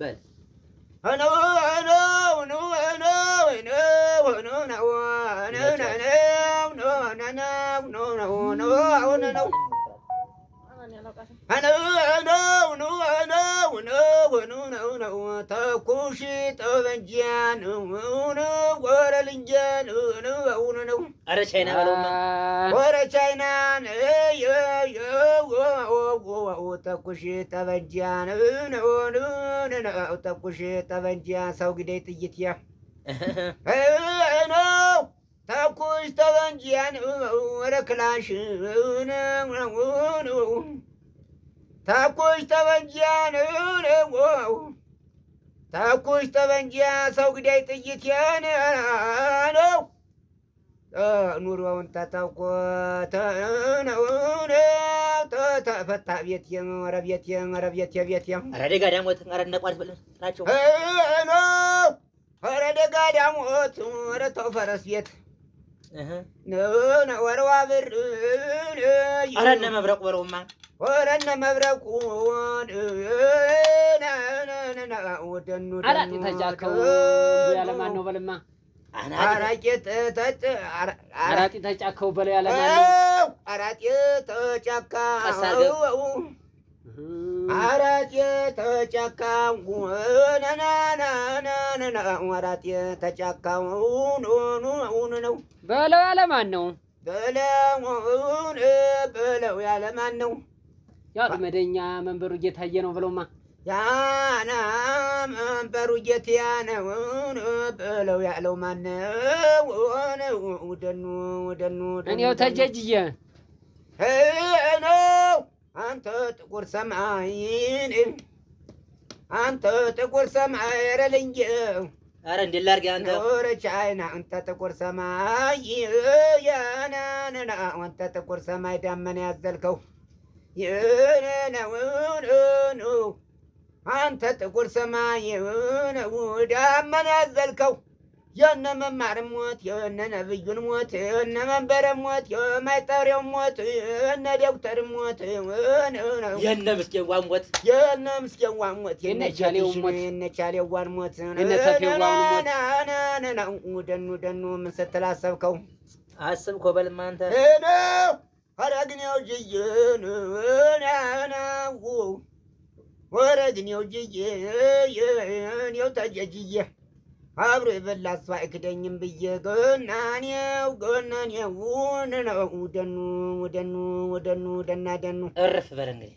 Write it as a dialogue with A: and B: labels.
A: በል
B: አኖ አኖ አኖ አኖ አኖ አኖ ተኩሽ ጠበንጃን ወረ ልንጃን
A: ኧረ ቻይና በለውማ
B: ወረ ቻይናን ተኩሽ ጠበንጃን ተኩሽ ጠበንጃ ሰው ግዳይ ጥይት ያ ነው ተኩሽ ጠበንጃን ወረ ክላሽ ተኩሽ ጠበንጃን ተኩሽ ጠበንጃ ሰው ግዳይ ጥይት ያን ነው ኑሮውን ተታውቆ ተፈታ ቤት ኧረ ቤት ኧረ ቤት ቤት
A: ኧረ ደጋ ዳሞት ኧረ ነቋት ብለን ናቸው
B: ኧረ ደጋ ዳሞት ኧረ ተው ፈረስ ቤት ወረዋ ብር
A: ኧረ እነ መብረቁ በለውማ
B: ኧረ እነ መብረቁ ወደኑ
C: አራጢ ተጫከው ያለማን ነው በልማ
B: አራቄ
C: አራጢ ተጫከው በለ ያለማን ነው
B: አራቄ ተጫካው አራቄ ተጫካው ናናናናና አራቄ ተጫካው ነው
C: በለው ያለማን ነው
B: በለው ያለማን ነው
C: ያው መደኛ መንበሩ ጌታዬ ነው በለውማ
B: ያና መንበሩ ጌታዬ ነው በለው ያለው ማን ነው ወደኑ
C: እኔው ተጀጅዬ
B: ነው አንተ ጥቁር ሰማይን አንተ ጥቁር ሰማይ ረልንጀ
A: ኧረ እንዴት ላድርግ አንተ
B: ወረ ቻይና አንተ ጥቁር ሰማይ ያናና አንተ ጥቁር ሰማይ ዳመና ያዘልከው ነው አንተ ጥቁር ሰማይ ነው ዳመና ያዘልከው የነ መማር ሞት የነ ነብዩን ሞት የነ መንበረ ሞት የማይጠሪው ሞት የነ ዶክተር ሞት
A: የነ ምስኪን ሞት
B: የነ ምስኪን ሞት
C: የነ ቻሌው ሞት
B: የነ ቻሌው ሞት
C: የነ ተፌው ሞት
B: ደኑ ምን ስትል አሰብከው
A: አስብከው በልማ አንተ
B: ነው አረግኔው ጅዬን ወረግኔው ጅዬ ተጀጅዬ አብሮ የበላ እሷ አይክደኝም ብዬ ገናኔው ደኑ ደናደኑ
A: እርፍ በል እንግዲህ